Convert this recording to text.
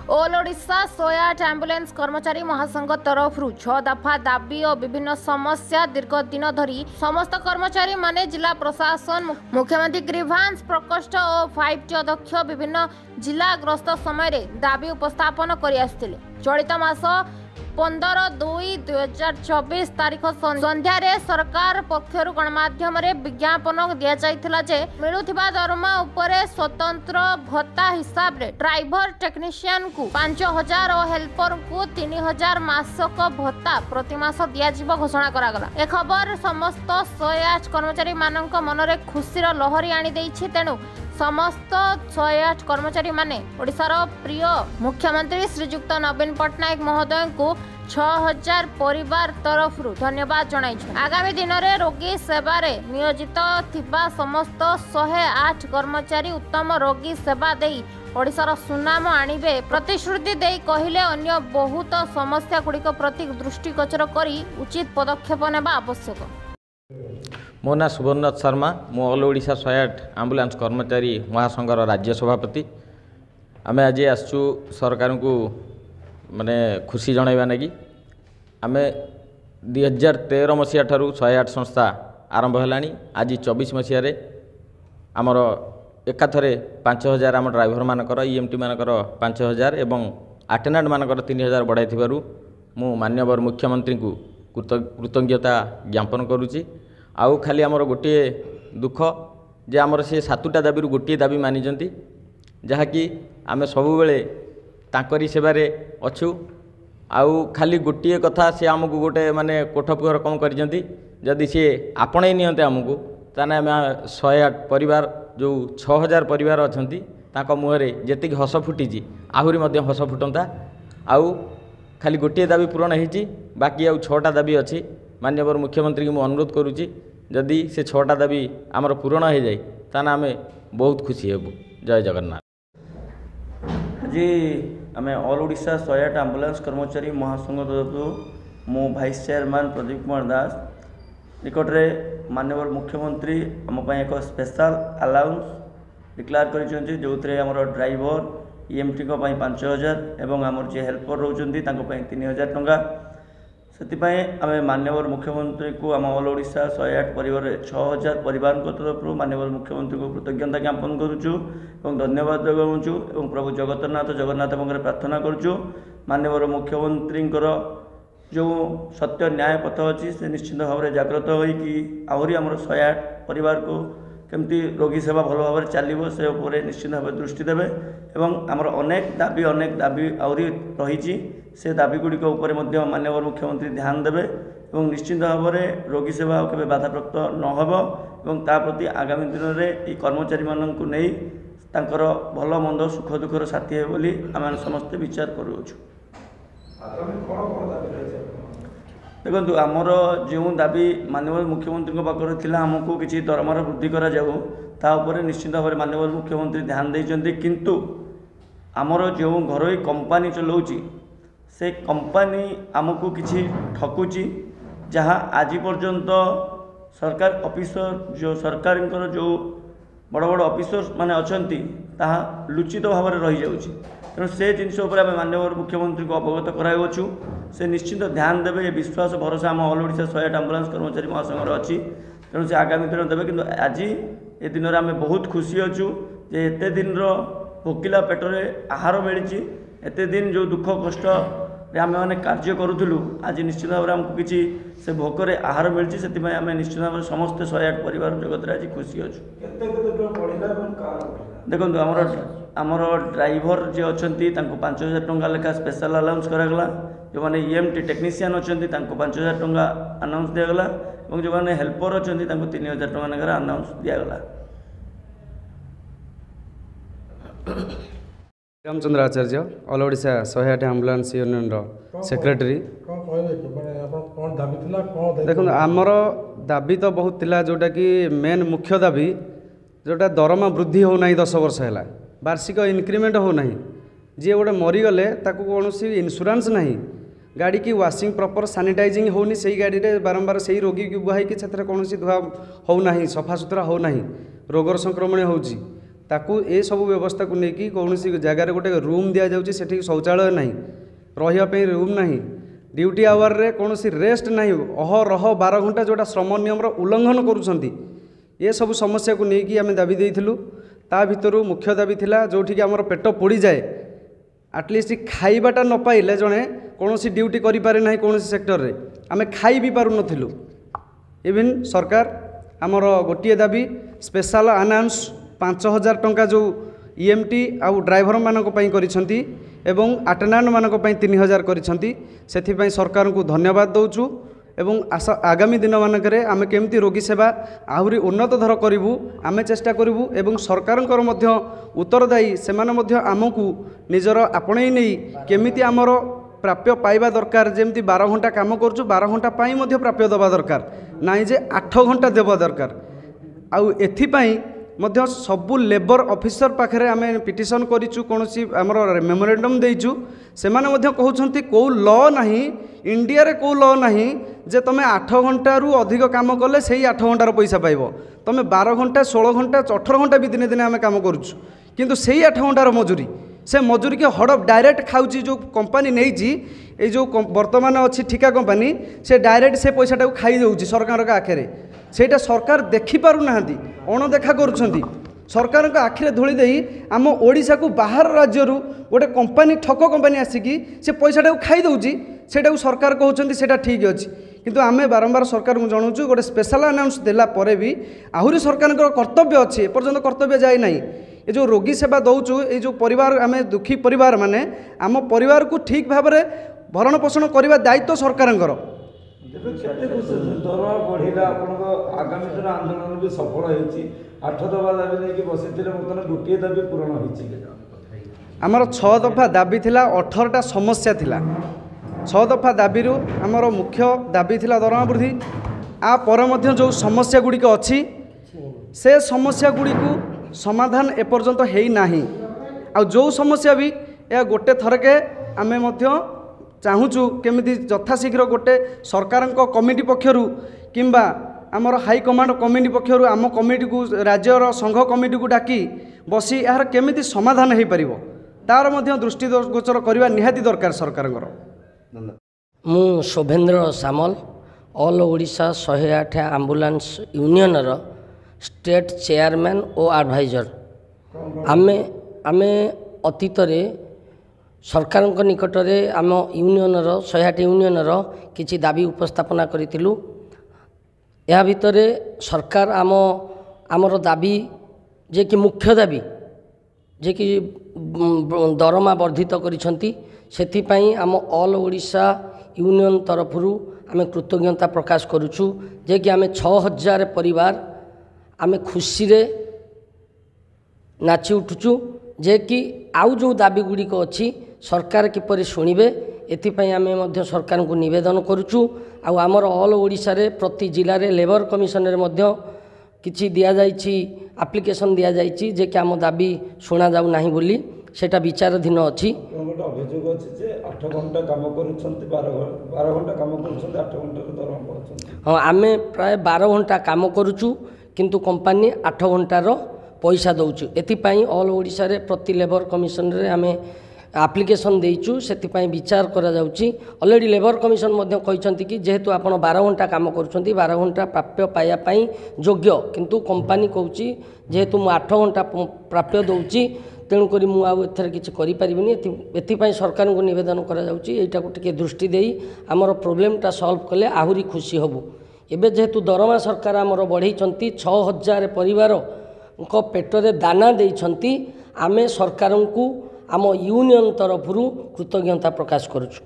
All Odisha 108 ambulance कर्मचारी महासंघ तरफ 6 दफा दाबी और विभिन्न समस्या दीर्घ दिन धरी समस्त कर्मचारी माने जिला प्रशासन मुख्यमंत्री ग्रीवांस प्रकोष्ठ और 5T अध्यक्ष विभिन्न जिला ग्रस्त समय दाबी उपस्थापन कर चलित मास 15/2/2024 तारीख संध्यारे सरकार पक्षर गणमाध्यम विज्ञापन दि जाइथिला जे मिलुथिबा दरमा उपरे स्वतंत्र भत्ता हिसाब रे ड्राइवर टेक्नीशियन को 5,000 और हेल्पर को 3,000 मासक भत्ता प्रति मास दिया घोषणा करागला। ए खबर समस्त 108 कर्मचारी मानक मनरे खुशीर लहरी आनी देछि। तेणु समस्त 108 कर्मचारी माने ओडिशार प्रिय मुख्यमंत्री श्रीजुक्त नवीन पट्टनायक महोदय को 6,000 परिवार तरफ धन्यवाद जणाई। आगामी दिन में रोगी सेवा नियोजित थिबा समस्त 108 कर्मचारी उत्तम रोगी सेवा देई ओडिशार सुनाम आनिबे प्रतिश्रुति देई कहिले अन्य बहुत समस्या गुड़िक प्रति दृष्टिगोचर करी उचित पदक्षेप नेबा आवश्यक। मो ना सुवर्णनाथ शर्मा मु ऑल ओडिशा 108 एम्बुलेंस कर्मचारी महासंघर राज्य सभापति। आमे आज आसचु सरकार को माने खुशी जनइबा लगी। आमे 2013 मसीहा ठारू 108 संस्था आरंभ हेलानी। आज 24 मसीह आमर एकाथरे 5,000 आम ड्राइवर मानकर EMT मानकर 5,000 एवं अटेंडेंट मानकर 3,000 बढ़ाई थिबारु मु माननीय मुख्यमंत्री को कृतज्ञता ज्ञापन करुच्ची। आउ खाली आमर गोटे दुख जे आमर से 7टा दाबी गोटे दाबी मानिजंती जहाँकि आमे सबुबेले तांकरी सेवारे अच्छु। आउ खाली गोटे कथा से आमको गोटे माने कोठपुर कम करिजंती जदि सी आपणे नियंते आमको ताने आमे 108 परिवार जो 6,000 परिवार अछंती तांको मुहरे जेतिक हस फुटीची आहुरी मध्य हस फुटंता। आउ खाली गोटे दाबी पूरण होईची बाकी आउ 6टा दाबी अछि। माननीय मुख्यमंत्री को अनुरोध करुच्ची जदि से 6टा दाबी आमर पूरण हो जाए ताना आमे बहुत खुशी हेबु। जय जगन्नाथ। आज आम ऑल ओडिशा 108 एम्बुलेंस कर्मचारी महासंघ तरफ मो भाइस चेयरमैन प्रदीप कुमार दास निकटरे माननीय मुख्यमंत्री आम एक स्पेशल अलाउंस डिक्लेयर कर जो आमर ड्राइवर EMT को 5,000 एवं आमर जे हेल्पर रोचंती 3,000 टंका से आम माननीय मुख्यमंत्री को आम ऑल ओडिशा 108 परिवार 6,000 परिवार तरफ माननीय मुख्यमंत्री को कृतज्ञता ज्ञापन करुचु और धन्यवाद जगाऊँ और प्रभु जगन्नाथ प्रार्थना करुचु। माननीय मुख्यमंत्री जो सत्य न्याय पथ अच्छी से निश्चित भाव में जागृत होगी आहरी आम 108 परिवार को केमती रोगी सेवा भल भाव में चलो से उपर निश्चित भाव दृष्टि देवे एवं आमर अनेक दाबी आहरी रही से दाबी गुड़िक माननीय मुख्यमंत्री ध्यान देवे और निश्चित भाव में रोगी सेवा केवल बाधाप्राप्त नहब प्रति आगामी दिन में कर्मचारी मानक नहीं तांकर भल मंद सुख दुखर साथी है बोली आम समस्ते विचार करुछु। देखो आमर जो दाबी माननीय मुख्यमंत्री पाखे थिला आमको किसी दरमार वृद्धि करा जाऊ तापर निश्चित भाव में माननीय मुख्यमंत्री ध्यान देइचंती किंतु आमर जो घरोई कंपनी चलाउची से कंपनी आमको किसी ठकुची जहाँ आज पर्यंत सरकार ऑफिसर जो सरकार जो बड़ बड़ ऑफिसर्स माने अछंती ताहा लुचित भाव में रही जाउची। तेणु से जिनस माननीय मुख्यमंत्री को अवगत कराइछु से निश्चित ध्यान देवे विश्वास भरोसा आम ऑल ओडिशा 108 एम्बुलेंस कर्मचारी महासंघ अच्छी। तेणु से आगामी दिन देवे कि आज ए दिन में आम बहुत खुशी अच्छु जे एते दिन भोकिला पेटरे आहार मिली एत दिन जो दुख कष्ट आम मैंने कार्य करूँ आज निश्चित भाव में आमको किसी से भोकरे आहार मिली से आम निश्चित भाव में समस्त 108 परिवार जगत आज खुशी अच्छु। देखो आमर ड्राइवर जे अच्छा 5,000 टंका लेखा स्पेशल अलाउंस करागला। जो मैंने EMT टेक्नीशियन अच्छा 5,000 टंका अनाउंस दिगला और जो मैंने हेल्पर अच्छा 3,000 टंका लेखा अनाउंस दिगला। Ramchandra Acharya all Odisha 108 ambulance union secretary. देखो आमर दाबी तो बहुत थिला जोटा कि मेन मुख्य दाबी जोटा दरमा वृद्धि होना 10 वर्ष है वार्षिक इनक्रिमेंट होना जी गोटे मरीगले कौन इन्शुरांस ना गाड़ी की वाशिंग प्रॉपर सैनिटाइजिंग होनी से गाड़ी रे बारंबार से रोगी की बुहाई कि कौन धुआ होना सफा सुतरा होना रोगर संक्रमण होची ताकू ए सब व्यवस्था को लेकिन कौन सी जगार गोटे रूम दि जाऊँगी सेठी शौचालय नहीं रही रूम नहीं ड्यूटी आवर रे कौन सी रेस्ट नहीं अहरह 12 घंटा जोटा श्रम नियम उल्लंघन करुँच ये सब समस्या को लेकिन आम दाबी देइथिलु ता भितर मुख्य दाबी थिला जोठी आमर पेट पोड़ी जाए आटलिस्ट खाइबाटा न पाइले जड़े कौन सी ड्यूटी करि पारे नाही कौन सी सेक्टर रे आमे खाई भी पारु नथिलु इवन सरकार आमर गोटे दाबी स्पेशल अनाउंस 5000 टंका जो ईएमटी आउ ड्राइवर मानक पई करिसंती एवं अटेंडेंट मानक पई 3000 करिसंती सेथिपई सरकार को धन्यवाद दउचु एवं आगामी दिन मानकरे आमे केमती रोगी सेवा आहुरी उन्नत धर करिवु आमे चेष्टा करिवु एवं सरकारंकर मध्य उत्तरदायी सेमाने मध्य आमकु निजर आपणै नै केमिति आमर प्राप्य पाइबा दरकार जेमती 12 घंटा काम करछु 12 घंटा पाई मध्य प्राप्य दबा दरकार नाइ जे 8 घंटा देबा दरकार आउ एथिपई मध्य सबु लेबर ऑफिसर पाखरे आमे पिटिशन करिछु कोनोसी हमर मेमोरेंडम देइछु सेमाने मध्य कहउछंती को लॉ नाही इंडिया रे को लॉ नाही जे तमे 8 घंटा रु अधिक काम कले सेही 8 घंटार पैसा पाइबो तमे 12 घंटा 16 घंटा 18 घंटा भी दिने दिने आमे काम करूछु किंतु सेही 8 घंटार मजूरी से मजूरी के हड़प डायरेक्ट खाऊची जो कंपनी नहीं ये जो वर्तमान अच्छी ठिका कंपनी से डायरेक्ट से पैसाटा खाई देउची सरकार का आखिरे सेटा सरकार देखि पारु नाहंती अणदेखा करुछंती सरकार का आखिरे धोली देई आम ओडिशा को बाहर राज्य रु गोटे कंपनी ठक कंपनी आसिकी से पैसाटा खाई देउची सेटा सरकार कहउछंती सेटा ठीक अछि किंतु आमे बारंबार सरकार को जणाउछु गोटे स्पेशल अनाउंस देला परे भी आहुरी सरकार कर्तव्य अछि ए पर्यंत कर्तव्य जाय नाही ये जो रोगी सेवा दौचु ये जो परिवार आम दुखी परिवार माने आम परिवार को ठीक भाव में भरण पोषण करने दायित्व सरकार आगामी दिन आंदोलन भी सफल होती 8 दफा दाबी नहीं बस बर्तमान गोटे दाबी पूरण आमर 6 दफा दाबी थिला 18टा समस्या थिला 6 दफा दाबी आमर मुख्य दाबी थिला दरमा वृद्धि आ पर मध्य जो समस्या गुड़िक अच्छी से समस्या गुड़िक समाधान एपर्यंत है नाही आ जो समस्या भी या गोटे थरके आमे मध्य चाहूँ केमिति यथाशीघ्र गोटे सरकार कमिटी पक्षर किंबा आमर हाईकमांड कमिटी पक्षर आम कमिटी को राज्यर संघ कमिटी को डाकी बसी यार केमिति समाधान हो पार तार मध्य दृष्टिगोचर करने निहाती दरकार सरकार मु Shobhendra Samal all Odisha 108 ambulance union state chairman और एडवाइजर आमे आमे अतीत सरकार निकट में आम यूनियन 108 यूनियन किछि दाबी उपस्थापना करितिलु या भितर सरकार आमर दाबी जे कि मुख्य दाबी जे कि दरमा वर्धित करिसंती सेथिपई आम ऑल ओडिशा यूनियन तरफरु आमे कृतज्ञता प्रकाश करुछु जे कि आमे 6000 परिवार आमे खुशी रे नाची उठुचु जे कि आउ जो दाबी गुड़िक अच्छी सरकार किपरि शुणिबे एथिपई आमे मध्य सरकार को निवेदन करुचु आउ आमर ऑल ओडिशा रे प्रति जिले में लेबर कमिशन रे मध्य किछि दिया जाइछि एप्लिकेशन दिया जाइछि जे कि आम दाबी शुणा जाउ नाही बोली सेटा विचाराधीन अच्छी अभियोग अच्छी जे 8 घंटा काम करुछंती 12 घंटा काम करुछंती 8 घंटा दरमा पाउछंती हाँ आमे प्राय 12 घंटा काम करुचु किंतु कंपनी 8 घंटार पैसा दौचु एथिपाई ऑल ओडिशा रे प्रति लेबर कमिशन रे आमे एप्लिकेशन देइचु सेथिपाई विचार करा जाउची ऑलरेडी लेबर कमिशन मध्य कहिसंती कि जेहेतु आपण 12 घंटा काम करूछंती 12 घंटा प्राप्य पाया पई योग्य किंतु कंपनी कहउची जेहेतु मु 8 घंटा प्राप्य दउची तेणु करी मु आउ एथर किछि करि परिबिनी एथिपाई सरकार को निवेदन करा जाउची एटा को टिके दृष्टि देई हमर प्रॉब्लम टा सॉल्व कले आहुरी खुशी हबु एबे जेहेतु दरमा सरकार हमर बढ़ेइचंती 6000 परिवार को पेटरे दाना देइछंती आमे सरकार को आम यूनियन तरफरु कृतज्ञता प्रकाश करुछु।